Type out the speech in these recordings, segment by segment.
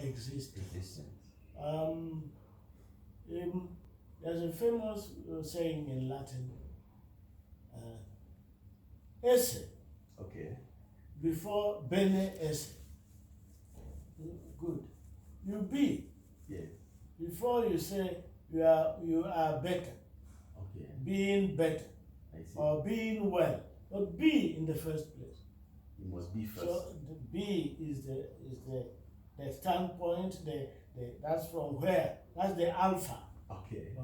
existence. There's a famous saying in Latin, esse, Okay. before bene esse. Good. You be. Yes. Before you say you are better. Okay. Being better. I see. Or being well. But be in the first place. You must be first. So the be is the standpoint, that's from where? That's the alpha. Okay.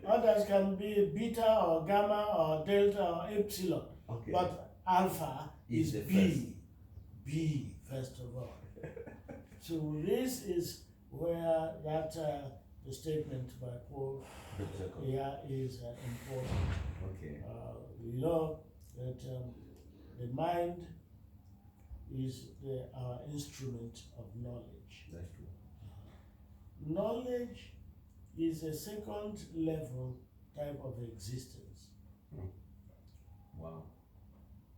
Others can be beta or gamma or delta or epsilon. Okay. But alpha is the B. first. B, first of all. So this is where that the statement by Paul is important. Okay. We know that the mind is our instrument of knowledge. That's true. Knowledge is a second level type of existence. Wow.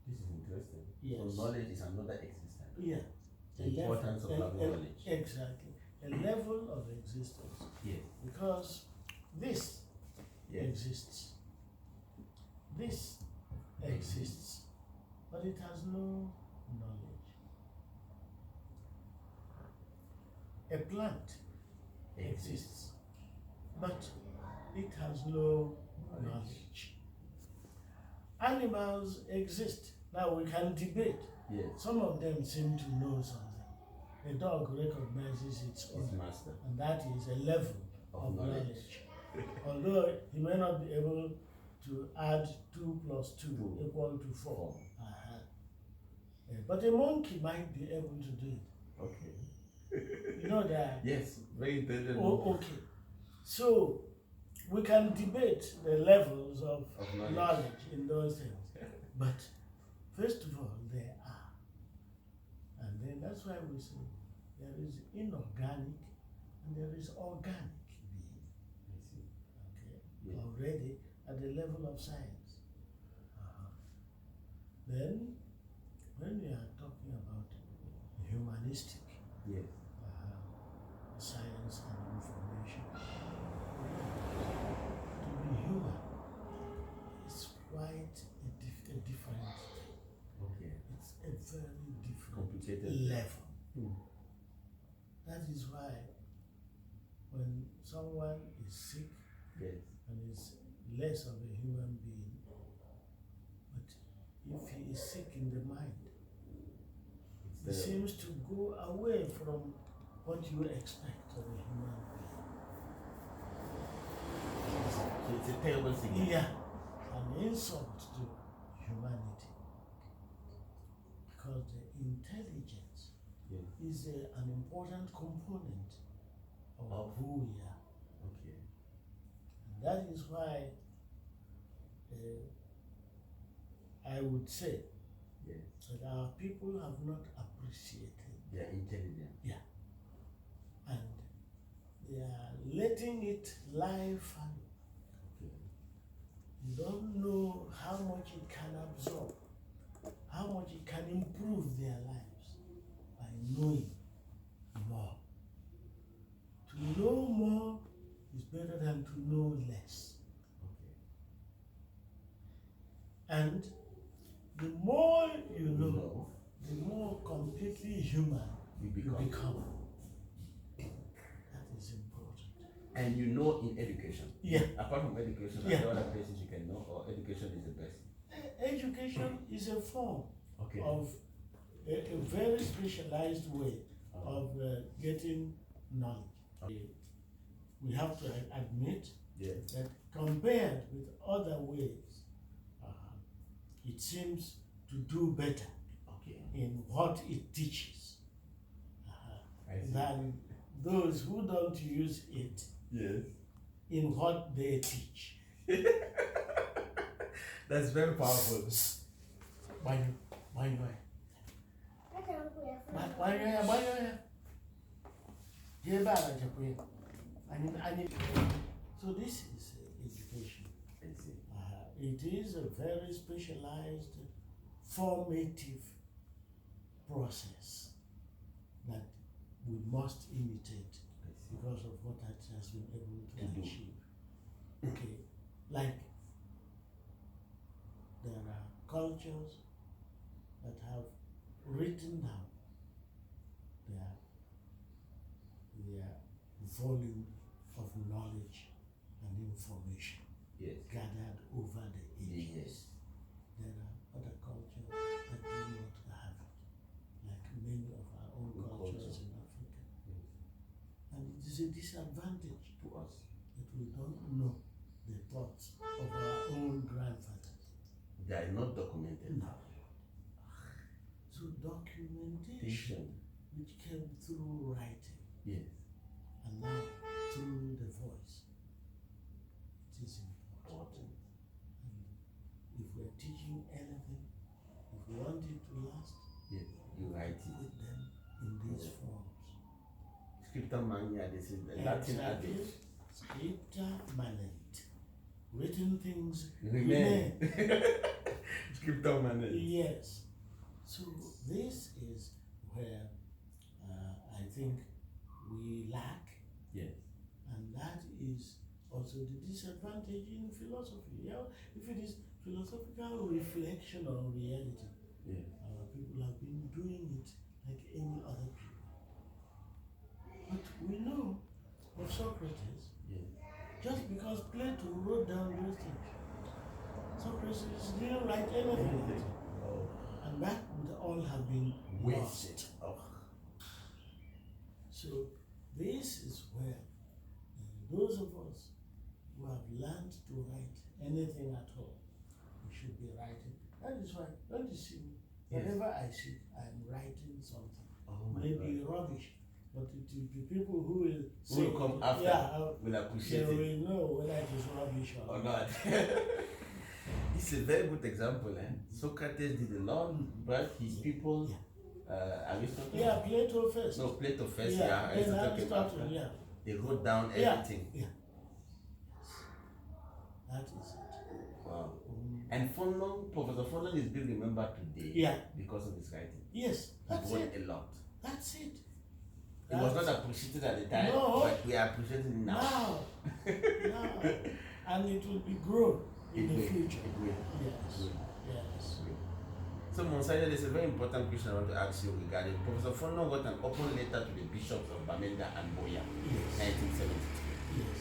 This is interesting. Yes. So knowledge is another existence. Yeah. The importance of having knowledge. Exactly. A level of existence. Yes. Because this Yes. exists. This exists. But it has no knowledge. A plant exists. But it has no knowledge. Animals exist. Now we can debate. Yes. Some of them seem to know something. A dog recognizes its owner, master. and that is a level of knowledge. Although he may not be able to add 2 plus 2 equal to 4. But a monkey might be able to do it. Okay. You know that? Yes, very intelligent. Okay. So we can debate the levels of knowledge in those things. But first of all, there are. And then that's why we say there is inorganic and there is organic being. I see. Okay. Yeah. Already at the level of science. Then when we are talking about humanistic, yes, science and information, to be human is quite a different. Okay. It's a very different complicated level. That is why when someone is sick, yes, and is less of a human being, but if he is sick in the mind, he seems to go away from what you expect of a human being. So it's a terrible thing. Yeah, an insult to humanity. Because the intelligence is an important component of who we are. Okay. And that is why I would say that our people have not appreciated their intelligence. Yeah. And they are letting it lie fallow. Okay. You don't know how much it can absorb, how much it can improve their lives by knowing more. To know more is better than to know less. Okay. And the more you know, the more completely human you become. That is important. And you know in education. Yeah. Apart from education, are there other places you can know, or education is the best? Education is a form okay. of a very specialized way of getting knowledge. Okay. We have to admit that compared with other ways, it seems to do better in what it teaches than those who don't use it in what they teach. That's very powerful. So this is education. It is a very specialized formative process that we must imitate because of what it has been able to achieve. Okay, like there are cultures that have written down their volume of knowledge and information gathered over the ages. There are other cultures that do not have it, like many of our own cultures in Africa. And it is a disadvantage to us that we don't know the thoughts of our own grandfathers. They are not documented. No. So documentation, which came through writing, and now through the voice, it is important. And if we're teaching anything, if we want it to last, you write it. Put them in these forms. Scripta magna, this is the Latin adage. Scripta manent. Written things remain. Scripta manent. Yes. So this is where I think we lack. And that is also the disadvantage in philosophy. If it is philosophical reflection on reality, our people have been doing it like any other people. But we know of Socrates, just because Plato wrote down those things, Socrates didn't write anything. And that would all have been wasted. So this is where those of us who have learned to write anything at all, we should be writing. That is why, don't you see me? Whenever I sit, I'm writing something. Maybe rubbish, but it will be people who will say, will come after, will appreciate they it. will know whether it is rubbish or not. It's a very good example. Socrates did a lot, but his people, Aristotle? Plato first. No, Plato first, Aristotle, They wrote down everything. That is it. Wow. And Fonlon, Professor Fonlon is being remembered today because of his writing. Yes, that's he wrote it. a lot. That's it. It was not appreciated at the time, but we are appreciating it now. Now. And it will be grown in the future. Yes. So, Monsignor, there's a very important question I want to ask you regarding Professor Fonlon got an open letter to the bishops of Bamenda and Boya, 1973. Yes.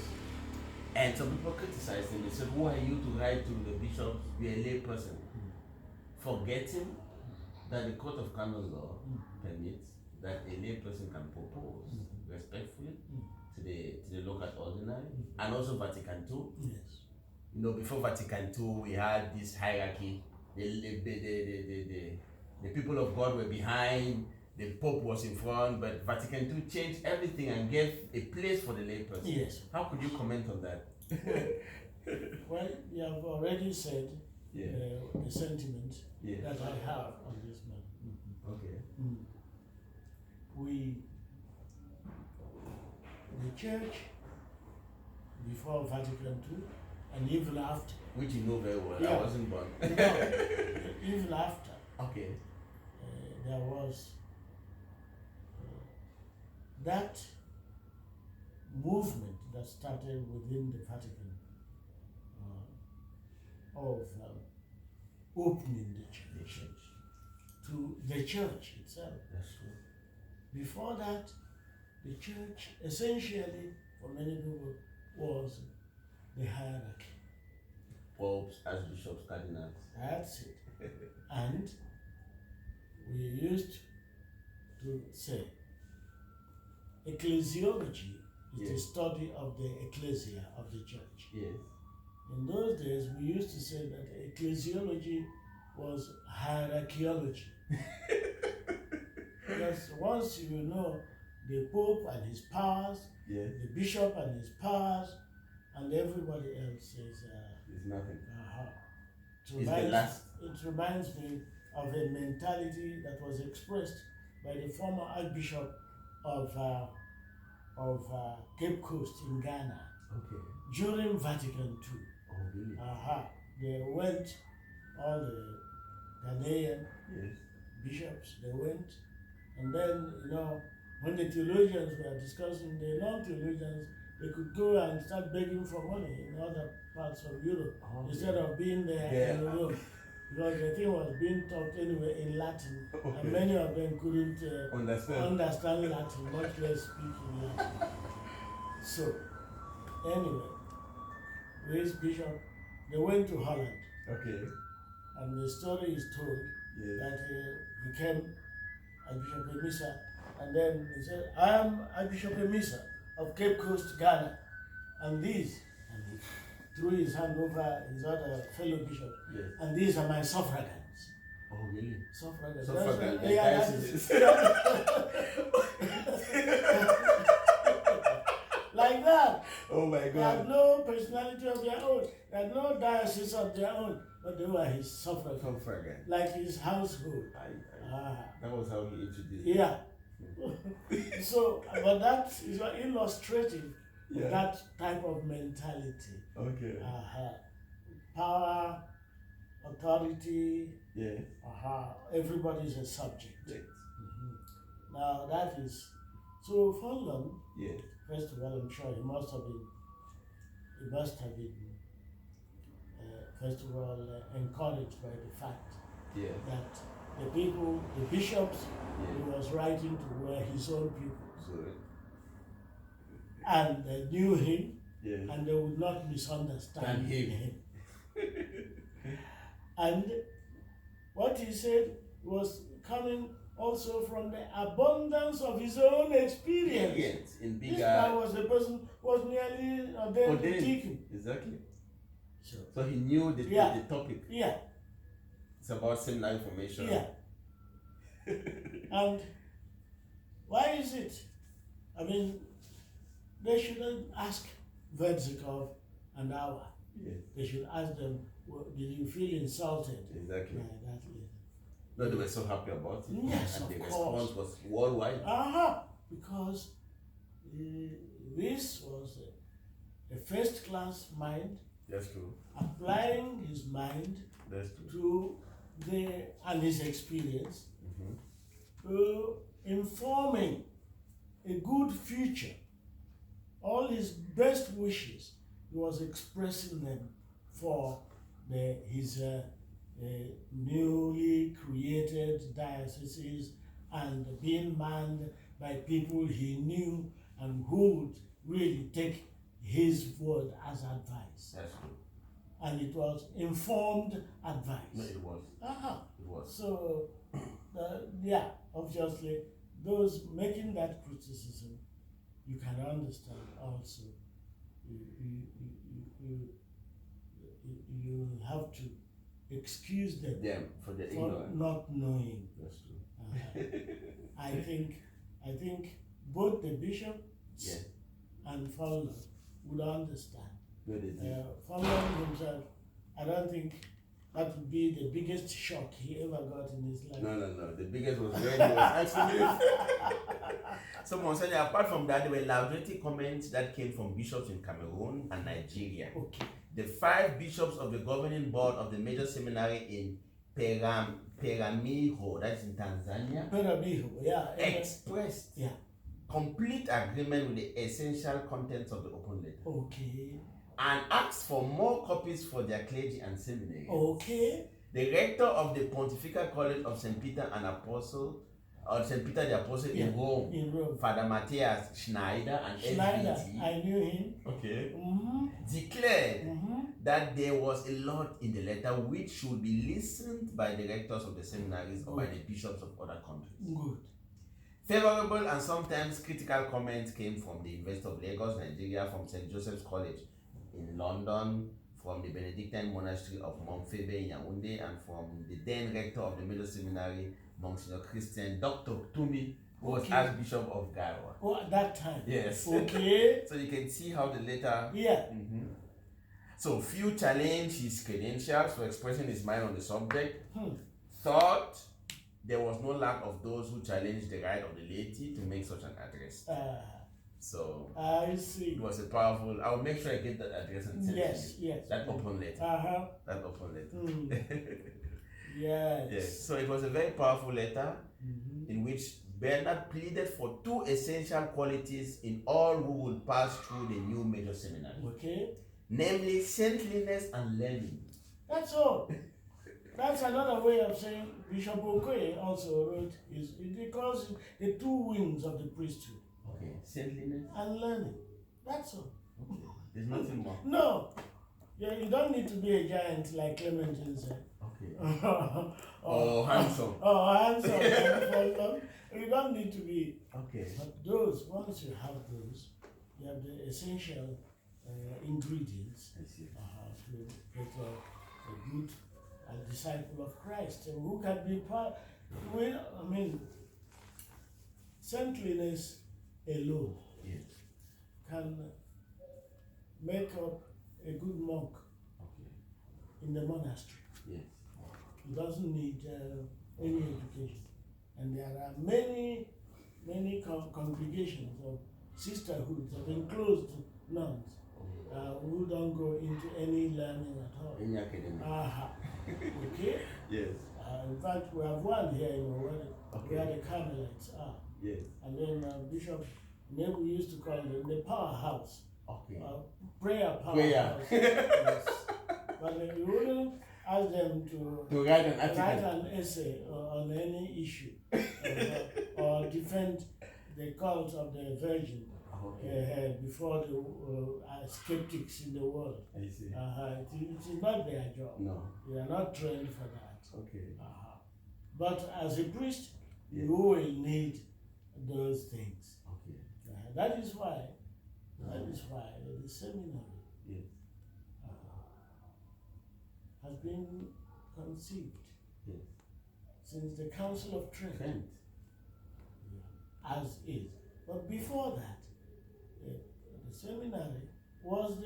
And some people criticized him. They said, who are you to write to the bishops? You're a lay person. Forgetting that the Court of Canon Law permits that a lay person can propose respectfully to the local ordinary, and also Vatican II. Yes. Before Vatican II, we had this hierarchy. The people of God were behind, the Pope was in front, but Vatican II changed everything and gave a place for the layperson. Yes. How could you comment on that? Well, you have already said the sentiment that I have on this man. Okay. The church, before Vatican II, and even after. Which you know very well, I wasn't born. No, even after. Okay. There was that movement that started within the Vatican of opening the church to the church itself. That's true. Before that, the church essentially, for many people, was the hierarchy. Popes, archbishops, cardinals. That's it. And we used to say ecclesiology is the study of the ecclesia, of the church. Yes. In those days, we used to say that ecclesiology was hierarchiology. Because once you know the Pope and his powers, the Bishop and his powers, and everybody else is it's nothing. It reminds me of a mentality that was expressed by the former Archbishop of Cape Coast in Ghana during Vatican II. Oh, really? They went, all the Ghanaian bishops, they went, and then, when the theologians were discussing, the non-theologians, they could go and start begging for money in other parts of Europe instead of being there in Rome. Because the thing was being taught anyway in Latin, and many of them couldn't understand Latin, much less speak in Latin. So, anyway, this bishop, they went to Holland. Okay. And the story is told that he became Archbishop Emisa, and then he said, I am Archbishop Emisa of Cape Coast, Ghana, and these, and he threw his hand over his other fellow bishops, and these are my suffragans. Oh, really? Suffragans. Suffragans. Like that. Oh my God. They had no personality of their own. They had no diocese of their own. But they were his suffragans. Like his household. That was how he introduced it. Yeah. So, but that is illustrative of that type of mentality. Okay. Power, authority. Yeah. Everybody is a subject. Yes. Now that is so Fonlon. Yeah. First of all, I'm sure he must have been first of all encouraged by the fact that the bishops he was writing to were his own people. And they knew him, and they would not misunderstand him. And what he said was coming also from the abundance of his own experience. This man was a person who was nearly ordained to deacon. Exactly. So he knew the topic. Yeah. It's about similar information. Yeah. And why is it? I mean, they shouldn't ask Verdzikov and Awa. Yes. They should ask them, did you feel insulted? Exactly. That no, they were so happy about it. Yes, and of the course. response was worldwide. Because this was a first-class mind. That's true. Applying his mind to and his experience to informing a good future. All his best wishes, he was expressing them for his newly created dioceses and being manned by people he knew and who would really take his word as advice. That's true. And it was informed advice. No, it was. It was. So, obviously, those making that criticism, you can understand also. You have to excuse them for the ignorance, not knowing. That's true. I think both the bishop and Fonlon would understand. Fonlon himself, I don't think that would be the biggest shock he ever got in his life. No. The biggest was when he was actually. Someone said apart from that, there were laudatory comments that came from bishops in Cameroon and Nigeria. Okay. The 5 bishops of the governing board of the major seminary in Peramiho, that's in Tanzania, expressed complete agreement with the essential contents of the open letter. Okay. And asked for more copies for their clergy and seminaries. Okay. The rector of the Pontifical College of St. Peter and Apostle, or St. Peter the Apostle in Rome, Father Matthias Schneider and SVT, I knew him. Okay. Declared that there was a lot in the letter which should be listened by the rectors of the seminaries or by the bishops of other countries. Good. Favorable and sometimes critical comments came from the University of Lagos, Nigeria, from St. Joseph's College in London, from the Benedictine Monastery of Montfebe in Yaoundé, and from the then rector of the Middle Seminary, Monsignor Christian Dr. Tumi, who was Archbishop of Garoua. Oh, at that time? Yes. Okay. So you can see how the letter... Yeah. So few challenged his credentials for expressing his mind on the subject. Thought there was no lack of those who challenged the right of the laity to make such an address. So I see. It was a powerful. I'll make sure I get that address and send yes, you. Yes. That open letter. That open letter. Yes. Yes. So it was a very powerful letter in which Bernard pleaded for two essential qualities in all who would pass through the new major seminary. Okay. Namely, saintliness and learning. That's all. That's another way of saying Bishop Okere also wrote he calls it the two wings of the priesthood. Okay. Saintliness and learning. That's all. Okay. There's nothing more. No. Yeah, you don't need to be a giant like Clementine said. Okay. or handsome. Or handsome. You don't need to be. Okay. But those, once you have those, you have the essential ingredients to get a good disciple of Christ who can be part. Saintliness alone can make up a good monk in the monastery. Yes. He doesn't need any education. And there are many congregations of sisterhoods of enclosed nuns who don't go into any learning at all. Any academy. Okay? Yes. In fact, we have one here in where the Carmelites are. Yes. And then Bishop, maybe we used to call it the powerhouse. Okay. Prayer powerhouse. Yes. But you wouldn't ask them to write an article. Write an essay on any issue or defend the cult of the Virgin before the skeptics in the world. I see. It is not their job. No. They are not trained for that. Okay. But as a priest, you will need those things. Okay. That is why the seminary has been conceived since the Council of Trent. As is. But before that, the seminary was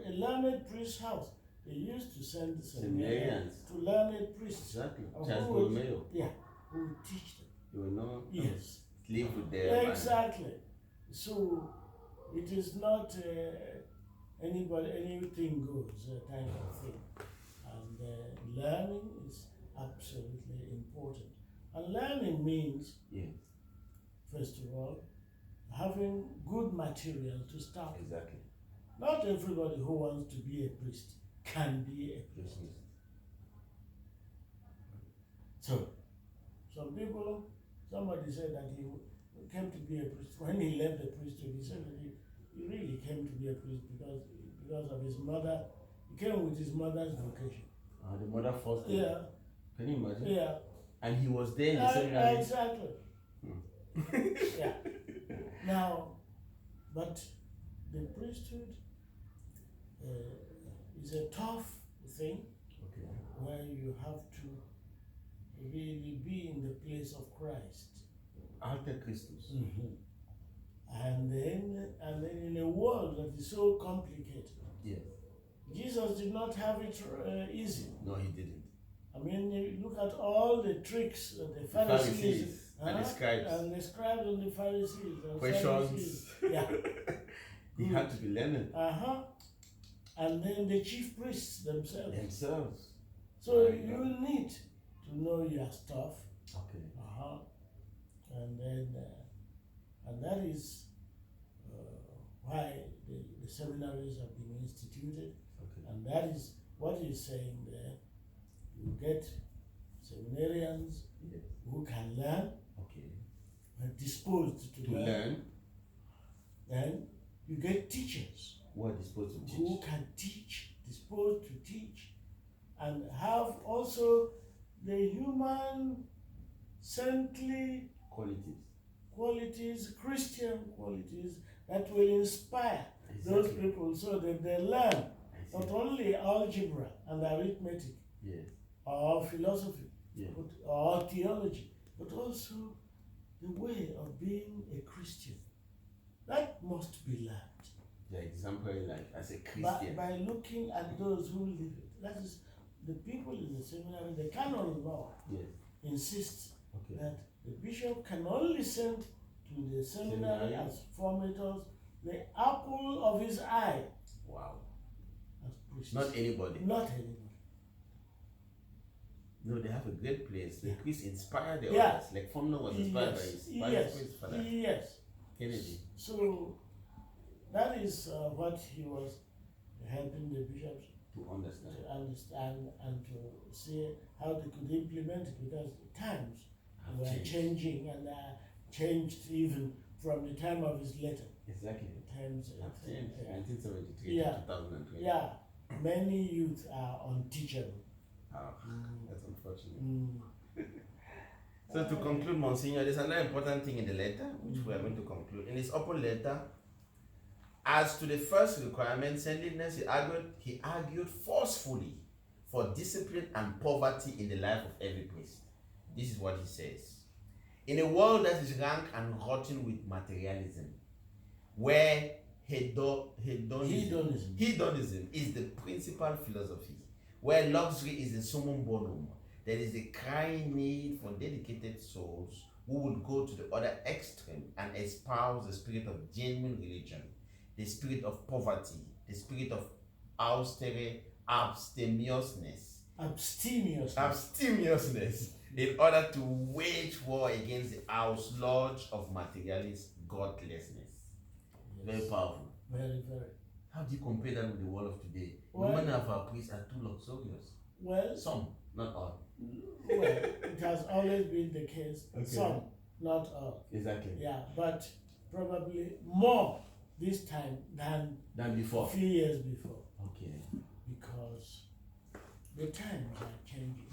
a learned priest's house. They used to send the seminarians to learned priests. Exactly. Who would teach them. You will know. Yes. Live with them. Exactly. So it is not anything goes type of thing. And learning is absolutely important. And learning means, first of all, having good material to start. Exactly. Not everybody who wants to be a priest can be a priest. So, some people, somebody said that he came to be a priest. When he left the priesthood, he said that he really came to be a priest because of his mother. He came with his mother's vocation. The mother forced him. Yeah. Can you imagine? Yeah. And he was there in the seminary. Exactly. Yeah. Now, but the priesthood is a tough thing where you have to really be in the place of Christ. Alter Christus. And then in a world that is so complicated. Yes. Jesus did not have it easy. No, he didn't. I mean, you look at all the tricks that the Pharisees and the scribes. And the scribes and the Pharisees. And questions. Yeah. He had to be learned. And then the chief priests themselves. So you need to know your stuff. Okay. And then, and that is why the seminaries have been instituted. Okay. And that is what he's saying there. You get seminarians who can learn, and disposed to learn. Then you get teachers who are disposed to teach, who can teach, disposed to teach, and have also the human saintly qualities, Christian qualities that will inspire those people so that they learn not only algebra and arithmetic or philosophy or theology, but also the way of being a Christian. That must be learned. The exemplary life as a Christian. By looking at those who live it. That is, the people in the seminary, the canon law insists that the bishop can only send to the seminary as formators the apple of his eye. Wow. As priests. Not anybody. Not anybody. No, they have a great place. The priests inspire the Yeah. others. Like Fonlon was inspired by his priest father. Yes. Kennedy. So that is what he was helping the bishops To understand. to understand and to see how they could implement it, because times were changing and changed even from the time of his letter. Exactly. Times Have changed. 1973 Yeah. to 2020. Yeah, many youth are unteachable. Oh, that's unfortunate. Mm. So to conclude, Monsignor, there's another important thing in the letter, which we are going to conclude. In his open letter, as to the first requirement, saintliness, he argued forcefully for discipline and poverty in the life of every priest. This is what he says. In a world that is rank and rotten with materialism, where hedonism is the principal philosophy, where luxury is the summum bonum, there is a crying need for dedicated souls who will go to the other extreme and espouse the spirit of genuine religion, the spirit of poverty, the spirit of abstemiousness, in order to wage war against the outlodge of materialist godlessness. Yes. Very powerful. Very, very. How do you compare that with the world of today? Well, many of our priests are too luxurious. Well, some, not all. Well, it has always been the case. Okay. Some, not all. Exactly. Yeah, but probably more this time than before. A few years before. Okay. Because the times are changing.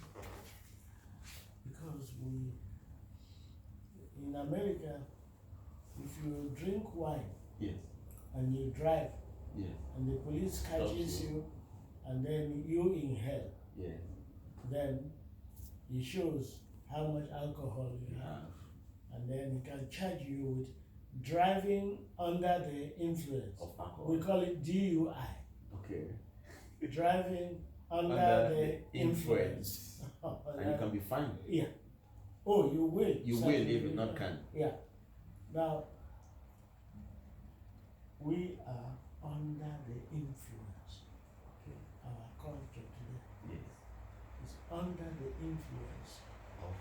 Because in America, if you drink wine, yes, and you drive, yes, and the police catches you, and then you inhale, yes, then it shows how much alcohol you have, and then it can charge you with driving under the influence of alcohol. We call it DUI. Okay. Driving under the influence. And you can be fined. Yeah. Oh, you will. You will if you not can. Yeah. Now, we are under the influence. Okay. Our culture today. Yes. Is under the influence of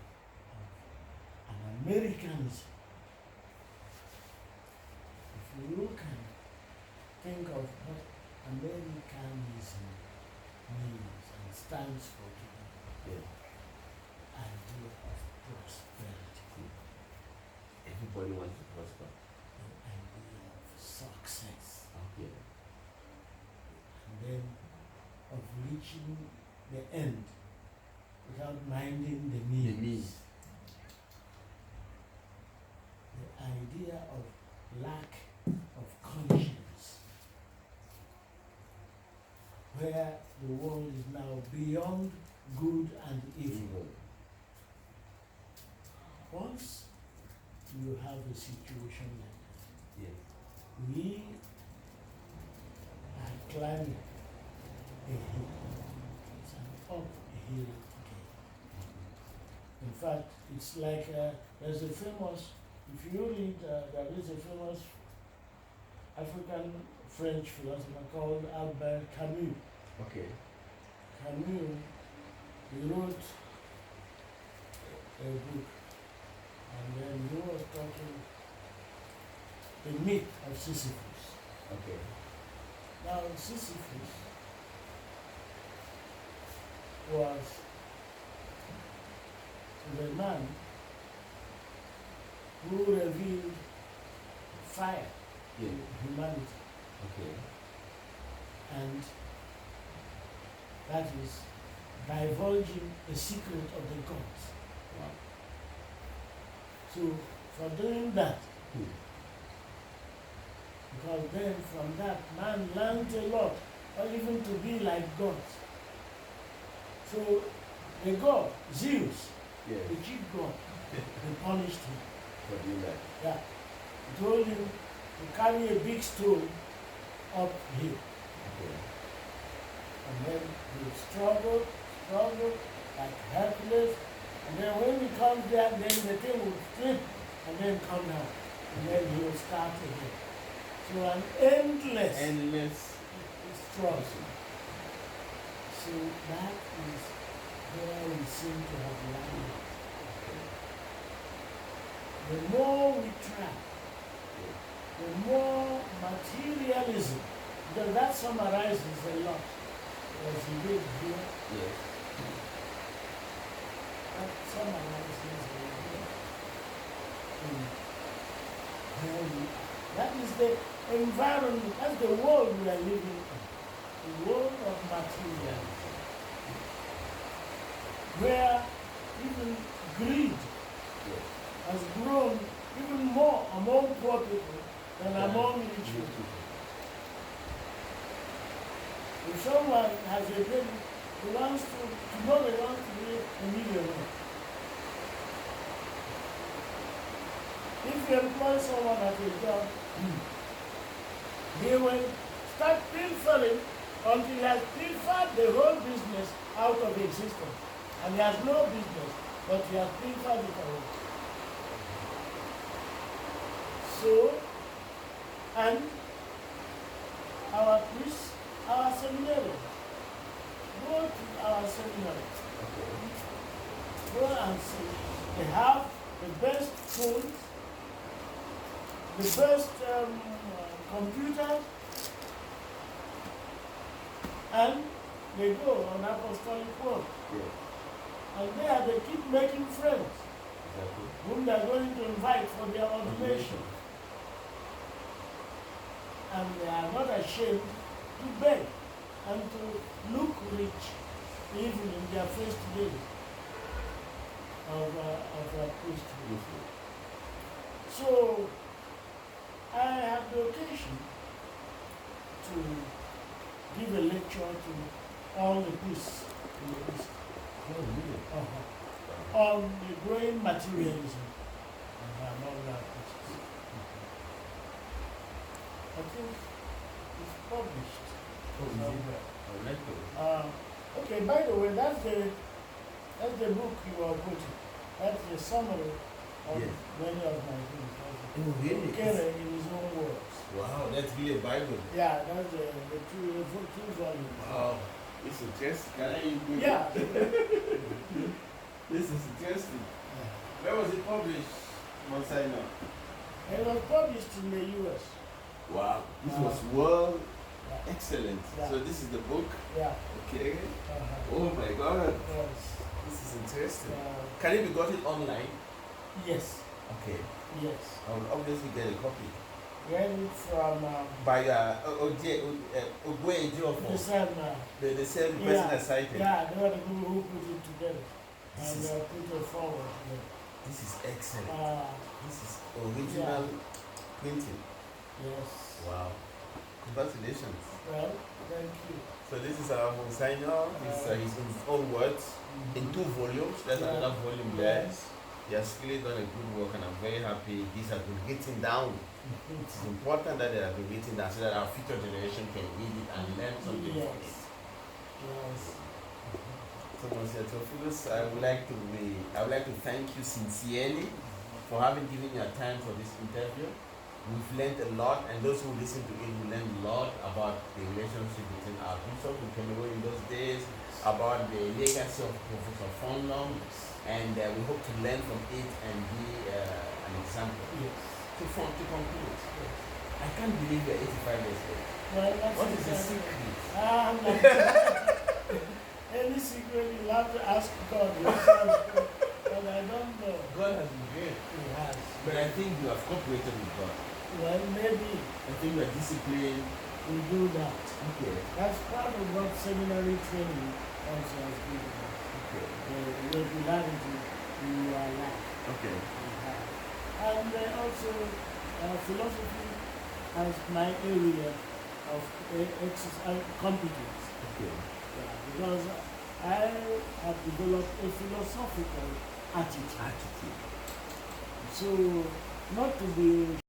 an Americanism. If you can think of what Americanism means and stands for today, idea of prosperity. Everybody wants to prosper. The idea of success. Okay. And then of reaching the end without minding the means. The means. The idea of lack of conscience, where the world is now beyond good and evil. Once you have a situation like that, yes, we are climbing a hill. It's an uphill game. In fact, it's like there's a famous, if you read, there is a famous African French philosopher called Albert Camus. Okay. Camus, he wrote a book, and then he was talking the myth of Sisyphus. Okay. Now, Sisyphus was the man who revealed fire to humanity. Okay. And that is divulging the secret of the gods. Wow. So for doing that, because then from that man learned a lot, or even to be like gods. So the god, Zeus, the chief god, they punished him. For doing that? Yeah. He told him to carry a big stone up here. Okay. And then he struggled, like Hercules. And then when he comes there, then the thing will flip and then come down. And then he will start again. So an endless struggle. So that is where we seem to have landed. The more we try, the more materialism, because that summarizes a lot, as he did here. Yes. That summarizes a lot. That is the environment, that's the world we are living in, the world of materialism, where even greed has grown even more among poor people than among rich people. If someone has a baby, he wants to be a millionaire. If you employ someone at a job, he will start pilfering until he has pilfered the whole business out of existence. And he has no business, but he has pilfered it away. So, and our priests, our seminarians, go to our seminaries. Go and see. They have the best tools, the best computers, and they go on apostolic work. And there they keep making friends whom they are going to invite for their ordination. And they are not ashamed to beg and to look rich even in their first days of priesthood. So I had the occasion to give a lecture to all the priests in the East. On the growing materialism among our priests. I think it's published. Okay, by the way, that's the book you are putting. That's the summary of many of my things. Oh, really? Okere in his own words. Wow, that's really a Bible. Yeah, that's the two volumes. Wow. This is interesting. Can I do it? Yeah. This is interesting. Where was it published, Monsignor? It was published in the US. Wow. This was world excellent. So this is the book? Yeah. Okay. Oh my God. Yes. This is interesting. Can it be gotten online? Yes. Okay. Yes. I will obviously get a copy. Get it from by Ugorji. The same person that cited. Yeah, they were the people who put it together and put it forward. This is excellent. This is original printing. Yes. Wow. Congratulations. Well, thank you. So this is our Monsignor. He's in his own words in 2 volumes. There's another volume there. He has really done a good work, and I'm very happy this has been written down. It's important that they have been written down so that our future generation can read it and learn something from it. Yes. So, Monsieur Theophilus, I would like to thank you sincerely for having given your time for this interview. We've learned a lot, and those who listen to it will learn a lot about the relationship between our bishop in Cameroon in those days, about the legacy of Professor Fonlon, and we hope to learn from it and be an example. Yes. To conclude, I can't believe you're 85 years old. Well, what is the secret? Any secret you'll have to ask God yourself. But I don't know. God has been great. He has. But I think you have cooperated with God. Well, maybe. I think you are disciplined. We do that. Okay. That's part of what seminary training also has given us. Okay. The regularity in your life. Okay. And also, philosophy as my area of competence. Okay. Yeah, because I have developed a philosophical attitude. So, not to be